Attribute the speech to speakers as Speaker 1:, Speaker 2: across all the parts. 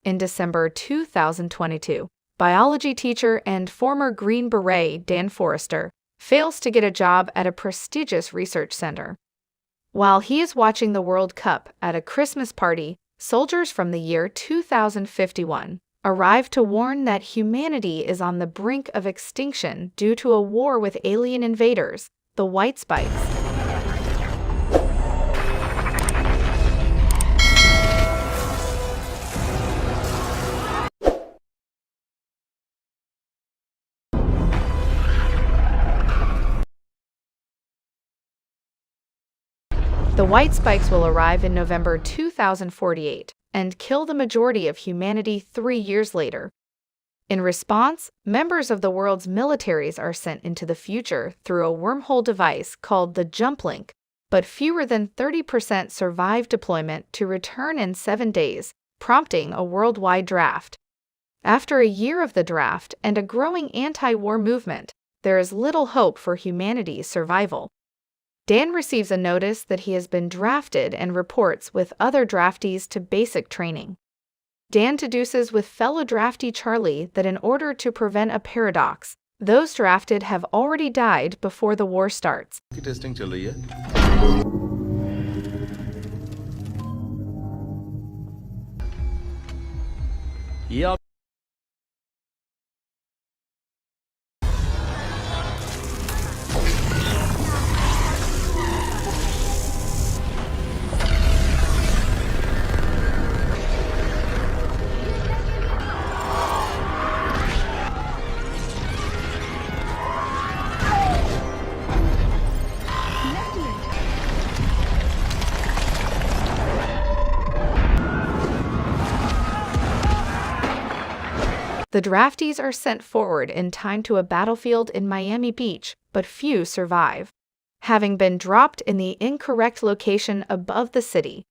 Speaker 1: In December 2022, biology teacher and former Green Beret Dan Forrester fails to get a job at a prestigious research center. While he is watching the World Cup at a Christmas party, soldiers from the year 2051 arrive to warn that humanity is on the brink of extinction due to a war with alien invaders, the White Spikes. The White Spikes will arrive in November 2048 and kill the majority of humanity 3 years later. In response, members of the world's militaries are sent into the future through a wormhole device called the Jump Link, but fewer than 30% survive deployment to return in 7 days, prompting a worldwide draft. After a year of the draft and a growing anti-war movement, there is little hope for humanity's survival. Dan receives a notice that he has been drafted and reports with other draftees to basic training. Dan deduces with fellow draftee Charlie that in order to prevent a paradox, those drafted have already died before the war starts.
Speaker 2: Testing चल रही है. Yeah.
Speaker 1: The draftees are sent forward in time to a battlefield in Miami Beach, but few survive, having been dropped in the incorrect location above the city.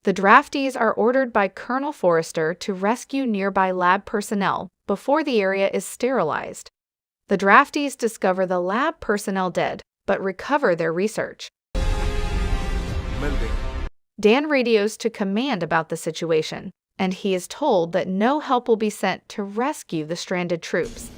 Speaker 1: The draftees are ordered by Colonel Forrester to rescue nearby lab personnel before the area is sterilized. The draftees discover the lab personnel dead, but recover their research. Dan radios to command about the situation, and he is told that no help will be sent to rescue the stranded troops.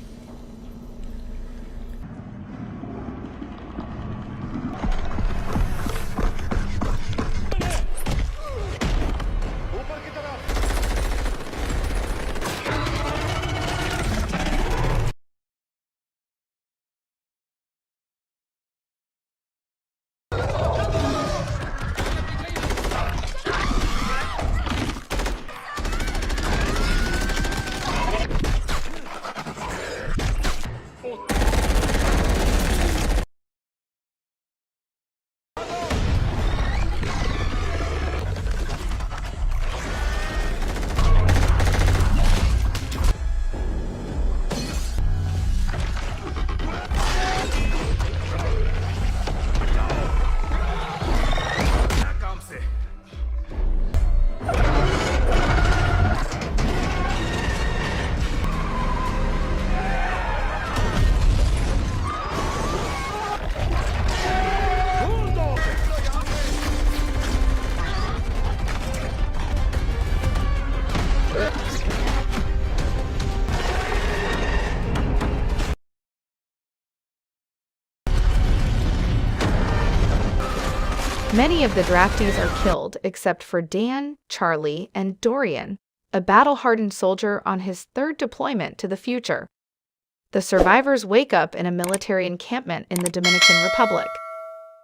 Speaker 1: Many of the draftees are killed except for Dan, Charlie, and Dorian, a battle-hardened soldier on his 3rd deployment to the future. The survivors wake up in a military encampment in the Dominican Republic.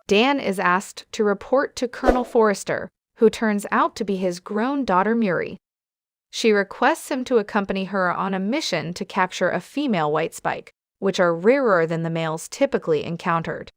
Speaker 1: Dan is asked to report to Colonel Forrester, who turns out to be his grown daughter Muri. She requests him to accompany her on a mission to capture a female white spike, which are rarer than the males typically encountered.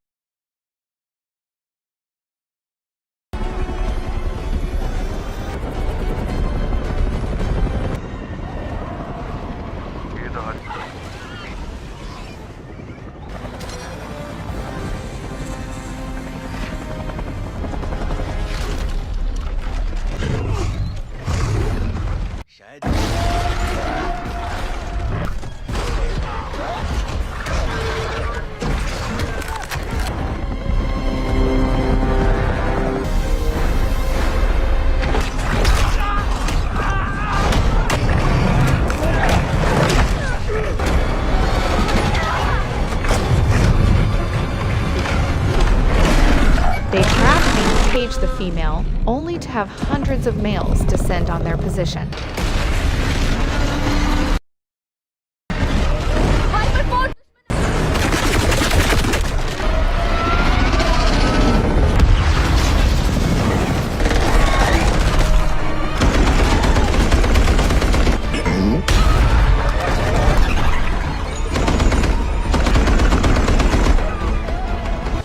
Speaker 1: to have hundreds of males descend on their position.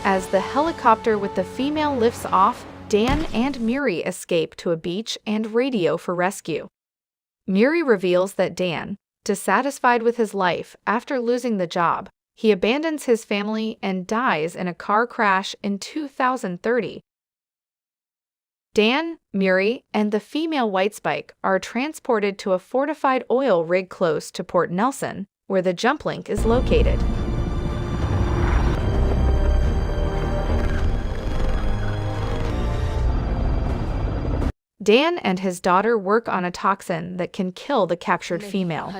Speaker 1: As the helicopter with the female lifts off, Dan and Murray escape to a beach and radio for rescue. Murray reveals that Dan, dissatisfied with his life after losing the job, he abandons his family and dies in a car crash in 2030. Dan, Murray, and the female White Spike are transported to a fortified oil rig close to Port Nelson, where the jump link is located. Dan and his daughter work on a toxin that can kill the captured female.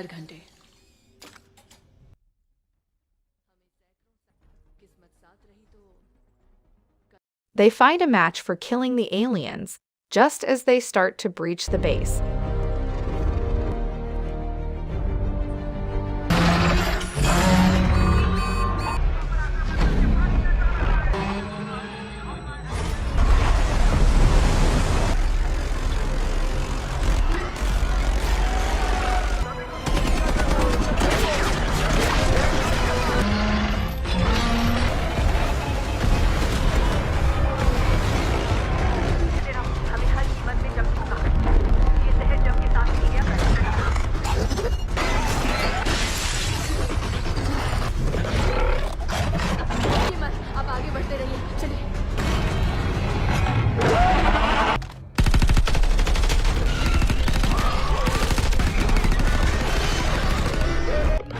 Speaker 1: They find a match for killing the aliens, just as they start to breach the base.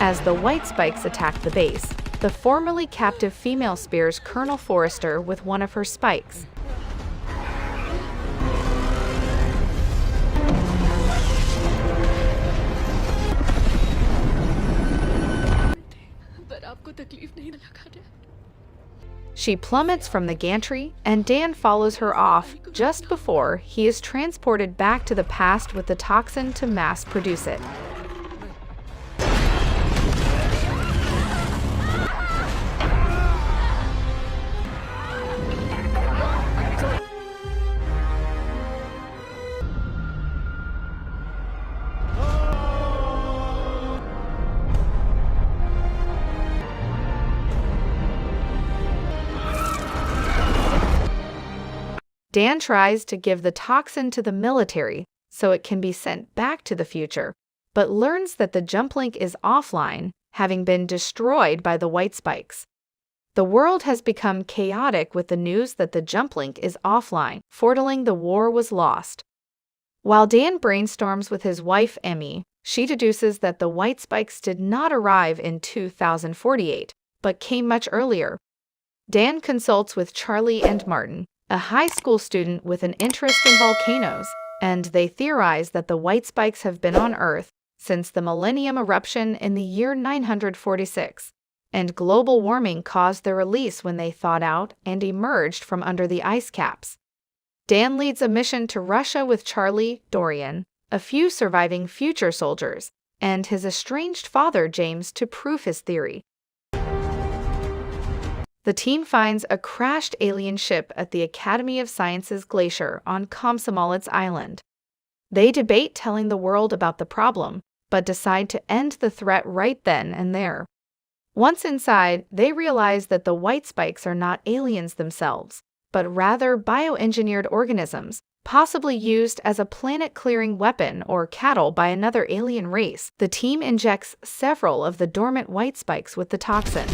Speaker 1: As the White Spikes attack the base, the formerly captive female spears Colonel Forrester with one of her spikes. She plummets from the gantry, and Dan follows her off just before he is transported back to the past with the toxin to mass produce it. Dan tries to give the toxin to the military so it can be sent back to the future, but learns that the jump link is offline, having been destroyed by the White Spikes. The world has become chaotic with the news that the jump link is offline, foretelling the war was lost. While Dan brainstorms with his wife Emmy, she deduces that the White Spikes did not arrive in 2048, but came much earlier. Dan consults with Charlie and Martin, a high school student with an interest in volcanoes, and they theorize that the White Spikes have been on Earth since the Millennium eruption in the year 946, and global warming caused their release when they thawed out and emerged from under the ice caps. Dan leads a mission to Russia with Charlie, Dorian, a few surviving future soldiers, and his estranged father James to prove his theory. The team finds a crashed alien ship at the Academy of Sciences glacier on Komsomolets Island. They debate telling the world about the problem, but decide to end the threat right then and there. Once inside, they realize that the White Spikes are not aliens themselves, but rather bioengineered organisms, possibly used as a planet-clearing weapon or cattle by another alien race. The team injects several of the dormant White Spikes with the toxin.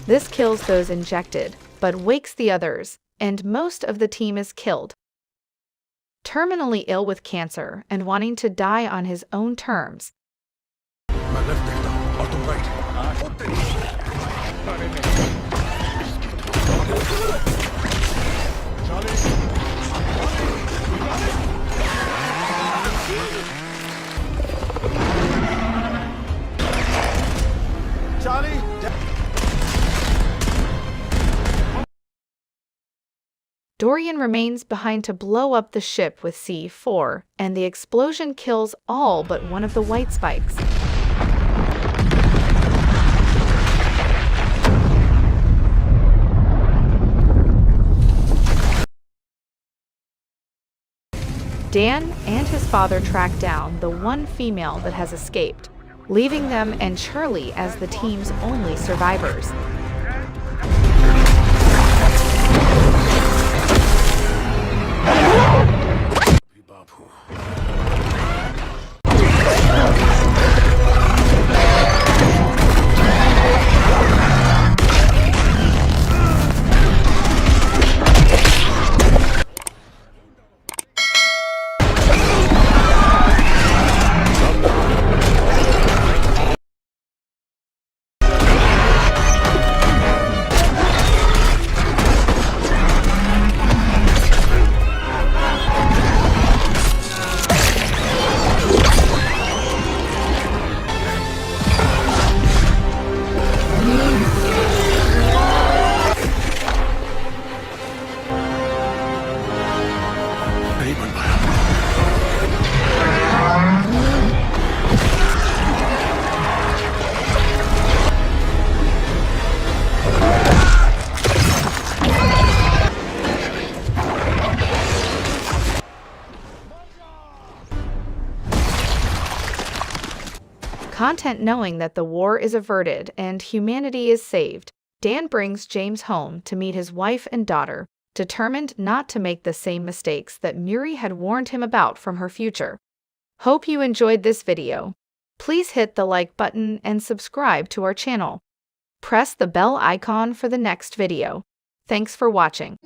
Speaker 1: This kills those injected, but wakes the others, and most of the team is killed. Terminally ill with cancer and wanting to die on his own terms, Dorian remains behind to blow up the ship with C4, and the explosion kills all but one of the white spikes. Dan and his father track down the one female that has escaped, leaving them and Charlie as the team's only survivors. Content knowing that the war is averted and humanity is saved, Dan brings James home to meet his wife and daughter, determined not to make the same mistakes that Muri had warned him about from her future. Hope you enjoyed this video. Please hit the like button and subscribe to our channel. Press the bell icon for the next video. Thanks for watching.